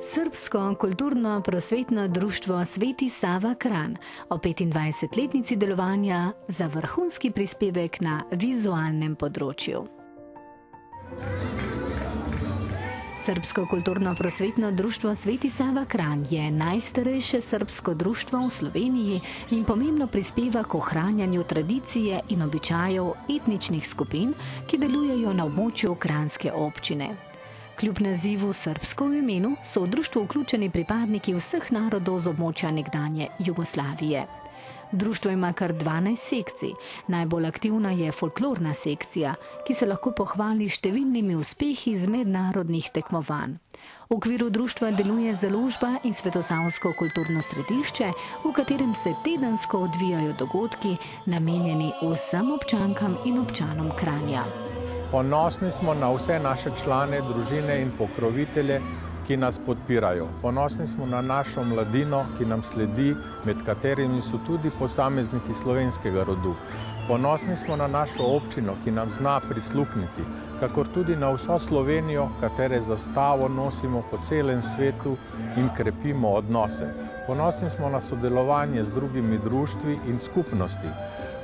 Srbsko kulturno-prosvetno društvo Sveti Sava Kranj o 25-letnici delovanja za vrhunski prispevek na vizualnem področju. Srbsko kulturno-prosvetno društvo Sveti Sava Kranj je najstarejše srbsko društvo v Sloveniji in pomembno prispeva k ohranjanju tradicije in običajev etničnih skupin, ki delujejo na območju kranjske občine. Kljub nazivu srbsko v imenu so v društvo vključeni pripadniki vseh narodov z območja nekdanje Jugoslavije. Društvo ima kar 12 sekcij. Najbolj aktivna je folklorna sekcija, ki se lahko pohvali številnimi uspehi z mednarodnih tekmovanj. V okviru društva deluje založba in Svetosavsko kulturno središče, v katerem se tedensko odvijajo dogodki, namenjeni vsem občankam in občanom Kranja. Ponosni smo na vse naše člane, družine in pokrovitelje, ki nas podpirajo. Ponosni smo na našo mladino, ki nam sledi, med katerimi so tudi posamezniki slovenskega rodu. Ponosni smo na našo občino, ki nam zna prisluhniti, kakor tudi na vso Slovenijo, katere zastavo nosimo po celem svetu in krepimo odnose. Ponosni smo na sodelovanje z drugimi društvi in skupnosti.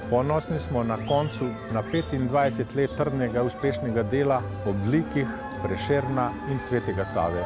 Ponosni smo na koncu na 25 let trdnega uspešnega dela ob likih Prešerna in Svetega Save.